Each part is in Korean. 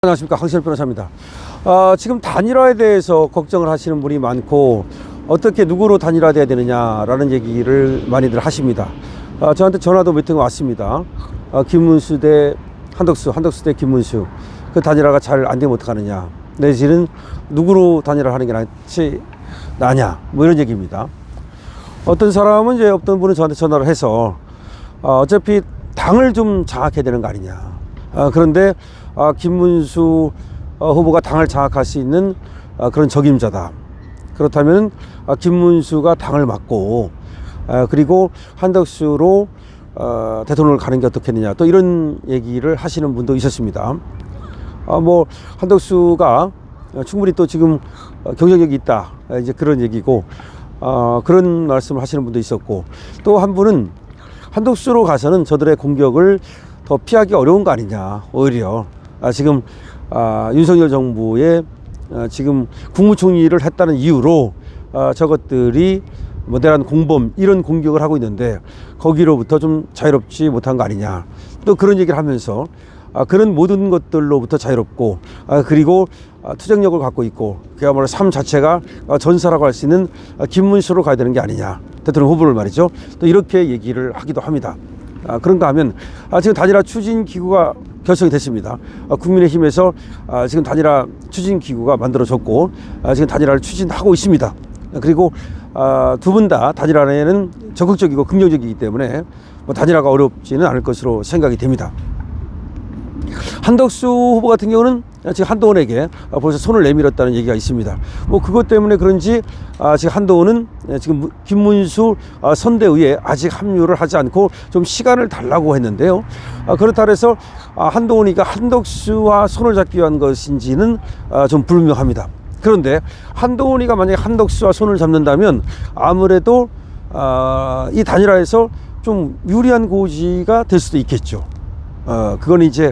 안녕하십니까, 황신혁 변호사입니다. 지금 단일화에 대해서 걱정을 하시는 분이 많고 어떻게 누구로 단일화돼야 되느냐라는 얘기를 많이들 하십니다. 저한테 전화도 몇 통 왔습니다. 김문수 대 한덕수, 한덕수 대 김문수, 그 단일화가 잘 안 되면 어떡하느냐, 내지는 누구로 단일화를 하는 게 낫지 나냐, 뭐 이런 얘기입니다. 어떤 사람은 이제 어떤 분은 저한테 전화를 해서 어차피 당을 좀 장악해야 되는 거 아니냐. 그런데 김문수 후보가 당을 장악할 수 있는 그런 적임자다. 그렇다면 김문수가 당을 맡고 그리고 한덕수로 대통령을 가는 게 어떻겠느냐, 또 이런 얘기를 하시는 분도 있었습니다. 뭐 한덕수가 충분히 또 지금 경쟁력이 있다, 이제 그런 얘기고, 그런 말씀을 하시는 분도 있었고, 또 한 분은 한덕수로 가서는 저들의 공격을 더 피하기 어려운 거 아니냐, 오히려 지금 윤석열 정부의 지금 국무총리를 했다는 이유로 저것들이 뭐 대란 공범 이런 공격을 하고 있는데 거기로부터 좀 자유롭지 못한 거 아니냐, 또 그런 얘기를 하면서 그런 모든 것들로부터 자유롭고 그리고 투쟁력을 갖고 있고 그야말로 삶 자체가 전사라고 할 수 있는 김문수로 가야 되는 게 아니냐, 대통령 후보를 말이죠. 또 이렇게 얘기를 하기도 합니다. 그런가 하면 지금 단일화 추진 기구가 결성이 됐습니다. 국민의힘에서 지금 단일화 추진 기구가 만들어졌고 지금 단일화를 추진하고 있습니다. 그리고 두 분 다 단일화에는 적극적이고 긍정적이기 때문에 뭐 단일화가 어렵지는 않을 것으로 생각이 됩니다. 한덕수 후보 같은 경우는 지금 한동훈에게 벌써 손을 내밀었다는 얘기가 있습니다. 뭐 그것 때문에 그런지 지금 한동훈은 지금 김문수 선대위에 아직 합류를 하지 않고 좀 시간을 달라고 했는데요. 그렇다 해서 한동훈이가 한덕수와 손을 잡기 위한 것인지는 좀 불명합니다. 그런데 한동훈이가 만약에 한덕수와 손을 잡는다면 아무래도 이 단일화에서 좀 유리한 고지가 될 수도 있겠죠. 그건 이제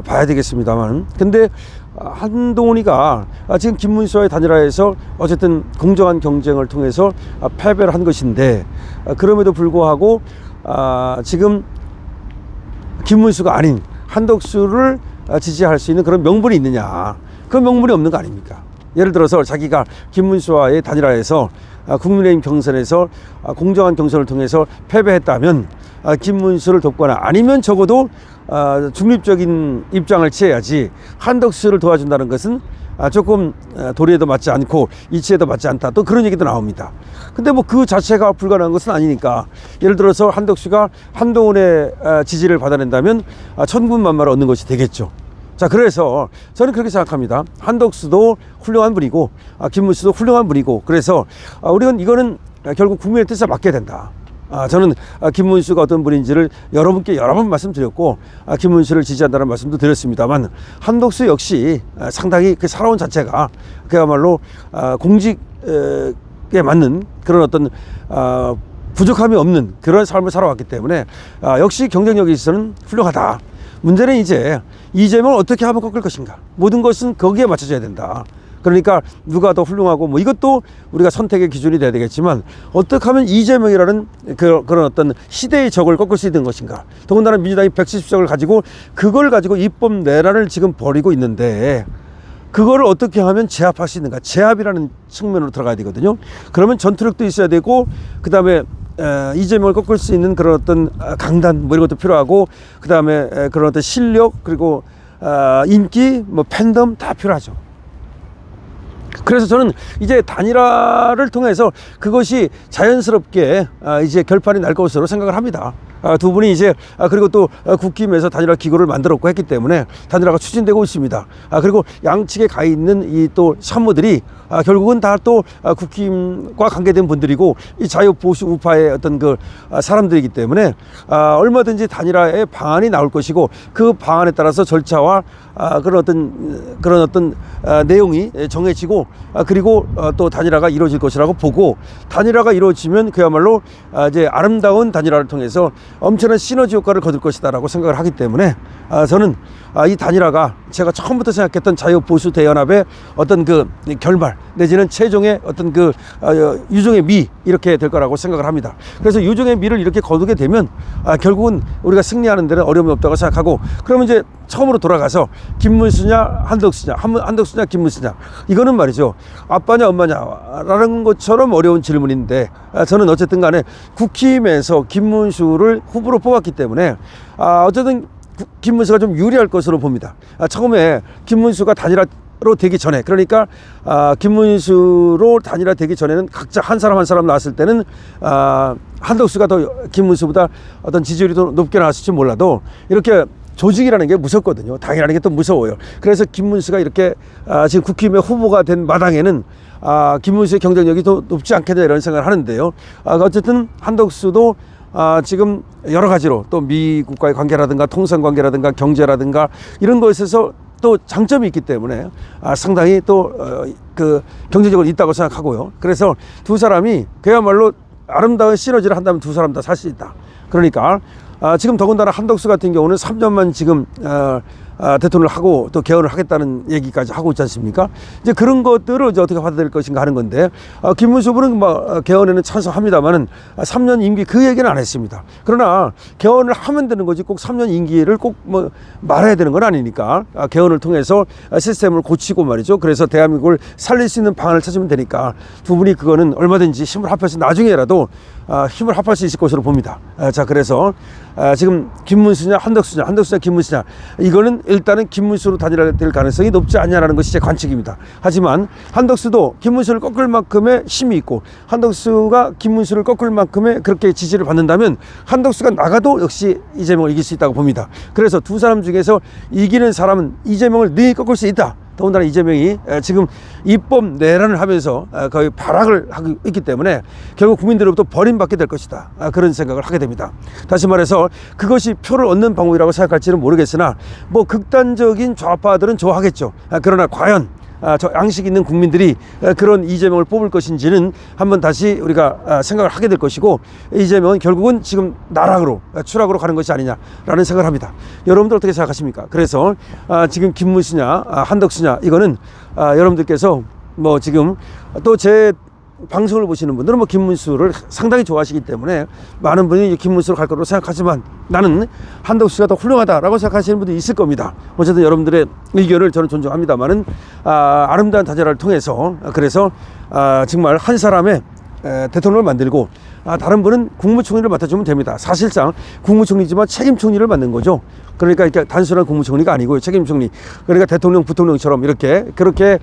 봐야 되겠습니다만, 근데 한동훈이가 지금 김문수와의 단일화에서 어쨌든 공정한 경쟁을 통해서 패배를 한 것인데, 그럼에도 불구하고 지금 김문수가 아닌 한덕수를 지지할 수 있는 그런 명분이 있느냐, 그 명분이 없는 거 아닙니까? 예를 들어서 자기가 김문수와의 단일화에서 국민의힘 경선에서 공정한 경선을 통해서 패배했다면 김문수를 돕거나 아니면 적어도 중립적인 입장을 취해야지, 한덕수를 도와준다는 것은 조금 도리에도 맞지 않고 이치에도 맞지 않다, 또 그런 얘기도 나옵니다. 근데 뭐 그 자체가 불가능한 것은 아니니까, 예를 들어서 한덕수가 한동훈의 지지를 받아낸다면 천군만마를 얻는 것이 되겠죠. 자, 그래서 저는 그렇게 생각합니다. 한덕수도 훌륭한 분이고 김문수도 훌륭한 분이고, 그래서 우리는 이거는 결국 국민의 뜻에 맡겨야 된다. 저는 김문수가 어떤 분인지를 여러분께 여러 번 말씀드렸고 김문수를 지지한다는 말씀도 드렸습니다만, 한덕수 역시 상당히 그 살아온 자체가 그야말로 공직에 맞는 그런 어떤 부족함이 없는 그런 삶을 살아왔기 때문에 역시 경쟁력에 있어서는 훌륭하다. 문제는 이제 이재명을 어떻게 하면 꺾을 것인가, 모든 것은 거기에 맞춰져야 된다. 그러니까 누가 더 훌륭하고 뭐 이것도 우리가 선택의 기준이 돼야 되겠지만, 어떻게 하면 이재명이라는 그런 어떤 시대의 적을 꺾을 수 있는 것인가. 더군다나 민주당이 170석을 가지고 그걸 가지고 입법 내란을 지금 벌이고 있는데, 그거를 어떻게 하면 제압할 수 있는가, 제압이라는 측면으로 들어가야 되거든요. 그러면 전투력도 있어야 되고, 그 다음에 이재명을 꺾을 수 있는 그런 어떤 강단 뭐 이런 것도 필요하고, 그 다음에 그런 어떤 실력, 그리고 인기, 뭐 팬덤 다 필요하죠. 그래서 저는 이제 단일화를 통해서 그것이 자연스럽게 이제 결판이 날 것으로 생각을 합니다. 두 분이 이제 그리고 또 국힘에서 단일화 기구를 만들었고 했기 때문에 단일화가 추진되고 있습니다. 그리고 양측에 가 있는 이 또 참모들이 결국은 다 또 국힘과 관계된 분들이고 이 자유보수 우파의 어떤 그 사람들이기 때문에 얼마든지 단일화의 방안이 나올 것이고, 그 방안에 따라서 절차와 그런 어떤 내용이 정해지고 그리고 또 단일화가 이루어질 것이라고 보고, 단일화가 이루어지면 그야말로 이제 아름다운 단일화를 통해서 엄청난 시너지 효과를 거둘 것이다라고 생각을 하기 때문에 저는 이 단일화가 제가 처음부터 생각했던 자유보수 대연합의 어떤 그 결말 내지는 최종의 어떤 그 유종의 미, 이렇게 될 거라고 생각을 합니다. 그래서 유종의 미를 이렇게 거두게 되면 결국은 우리가 승리하는 데는 어려움이 없다고 생각하고, 그러면 이제 처음으로 돌아가서 김문수냐 한덕수냐, 한덕수냐 김문수냐, 이거는 말이죠, 아빠냐 엄마냐라는 것처럼 어려운 질문인데, 저는 어쨌든 간에 국힘에서 김문수를 후보로 뽑았기 때문에 어쨌든 김문수가 좀 유리할 것으로 봅니다. 처음에 김문수가 단일화로 되기 전에, 그러니까 김문수로 단일화되기 전에는 각자 한 사람 한 사람 나왔을 때는 한덕수가 더 김문수보다 어떤 지지율이 더 높게 나왔을지 몰라도, 이렇게 조직이라는 게 무섭거든요. 당이라는 게 또 무서워요. 그래서 김문수가 이렇게 지금 국힘의 후보가 된 마당에는 김문수의 경쟁력이 더 높지 않겠냐, 이런 생각을 하는데요. 어쨌든 한덕수도 지금 여러 가지로 또 미국과의 관계라든가 통상 관계라든가 경제라든가 이런 것에서 또 장점이 있기 때문에 상당히 또 그 경제적으로 있다고 생각하고요. 그래서 두 사람이 그야말로 아름다운 시너지를 한다면 두 사람 다 살 수 있다. 그러니까 지금 더군다나 한덕수 같은 경우는 3년만 지금 대통령을 하고 또 개헌을 하겠다는 얘기까지 하고 있지 않습니까? 이제 그런 것들을 이제 어떻게 받아들일 것인가 하는 건데, 김문수 후보는 뭐 개헌에는 찬성합니다만은 3년 임기 그 얘기는 안 했습니다. 그러나 개헌을 하면 되는 거지 꼭 3년 임기를 꼭 뭐 말해야 되는 건 아니니까, 개헌을 통해서 시스템을 고치고 말이죠. 그래서 대한민국을 살릴 수 있는 방안을 찾으면 되니까 두 분이 그거는 얼마든지 힘을 합해서 나중에라도 힘을 합할 수 있을 것으로 봅니다. 자, 그래서 지금 김문수냐 한덕수냐, 한덕수냐 김문수냐, 이거는 일단은 김문수로 단일화될 가능성이 높지 않냐라는 것이 제 관측입니다. 하지만 한덕수도 김문수를 꺾을 만큼의 힘이 있고, 한덕수가 김문수를 꺾을 만큼의 그렇게 지지를 받는다면 한덕수가 나가도 역시 이재명을 이길 수 있다고 봅니다. 그래서 두 사람 중에서 이기는 사람은 이재명을 능히 꺾을 수 있다. 더군다나 이재명이 지금 입법 내란을 하면서 거의 발악을 하고 있기 때문에 결국 국민들로부터 버림받게 될 것이다. 그런 생각을 하게 됩니다. 다시 말해서 그것이 표를 얻는 방법이라고 생각할지는 모르겠으나, 뭐 극단적인 좌파들은 좋아하겠죠. 그러나 과연 저 양식 있는 국민들이 그런 이재명을 뽑을 것인지는 한번 다시 우리가 생각을 하게 될 것이고, 이재명은 결국은 지금 나락으로 추락으로 가는 것이 아니냐라는 생각을 합니다. 여러분들 어떻게 생각하십니까? 그래서 지금 김문수냐 한덕수냐, 이거는 여러분들께서 뭐 지금 또 제 방송을 보시는 분들은 뭐 김문수를 상당히 좋아하시기 때문에 많은 분이 김문수로 갈 거라고 생각하지만, 나는 한덕수가 더 훌륭하다라고 생각하시는 분들이 있을 겁니다. 어쨌든 여러분들의 의견을 저는 존중합니다만은 아름다운 단일화를 통해서, 그래서 정말 한 사람의 대통령을 만들고 다른 분은 국무총리를 맡아주면 됩니다. 사실상 국무총리지만 책임총리를 맡는 거죠. 그러니까 이렇게 단순한 국무총리가 아니고요, 책임총리. 그러니까 대통령, 부통령처럼 이렇게 그렇게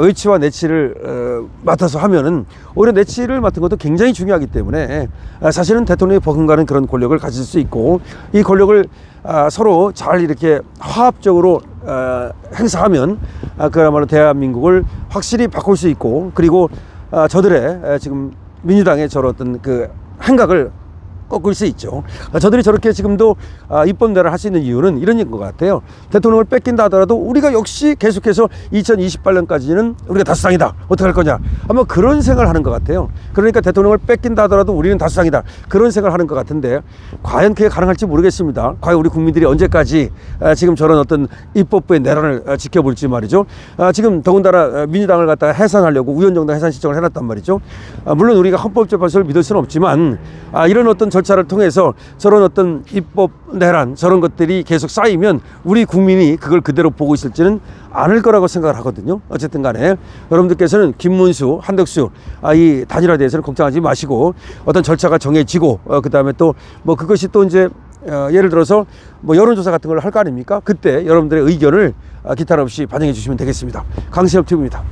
외치와 내치를 맡아서 하면은, 오히려 내치를 맡은 것도 굉장히 중요하기 때문에 사실은 대통령이 버금가는 그런 권력을 가질 수 있고, 이 권력을 서로 잘 이렇게 화합적으로 행사하면 그야말로 대한민국을 확실히 바꿀 수 있고, 그리고 저들의 지금 민주당의 저런 어떤 그 행각을 꺾을 수 있죠. 저들이 저렇게 지금도 입법대를 할 수 있는 이유는 이런 것 같아요. 대통령을 뺏긴다 하더라도 우리가 역시 계속해서 2028년까지는 우리가 다수당이다, 어떻게 할 거냐, 아마 그런 생각을 하는 것 같아요. 그러니까 대통령을 뺏긴다 하더라도 우리는 다수당이다, 그런 생각을 하는 것 같은데, 과연 그게 가능할지 모르겠습니다. 과연 우리 국민들이 언제까지 지금 저런 어떤 입법부의 내란을 지켜볼지 말이죠. 지금 더군다나 민주당을 갖다가 해산하려고 우연정당 해산 신청을 해놨단 말이죠. 물론 우리가 헌법재판소를 믿을 수는 없지만 이런 어떤 절차를 통해서 저런 어떤 입법 내란, 저런 것들이 계속 쌓이면 우리 국민이 그걸 그대로 보고 있을지는 않을 거라고 생각을 하거든요. 어쨌든 간에 여러분들께서는 김문수, 한덕수 이 단일화에 대해서는 걱정하지 마시고, 어떤 절차가 정해지고 그 다음에 또 뭐 그것이 또 이제 예를 들어서 뭐 여론조사 같은 걸 할 거 아닙니까? 그때 여러분들의 의견을 기탄 없이 반영해 주시면 되겠습니다. 강신엽 TV입니다.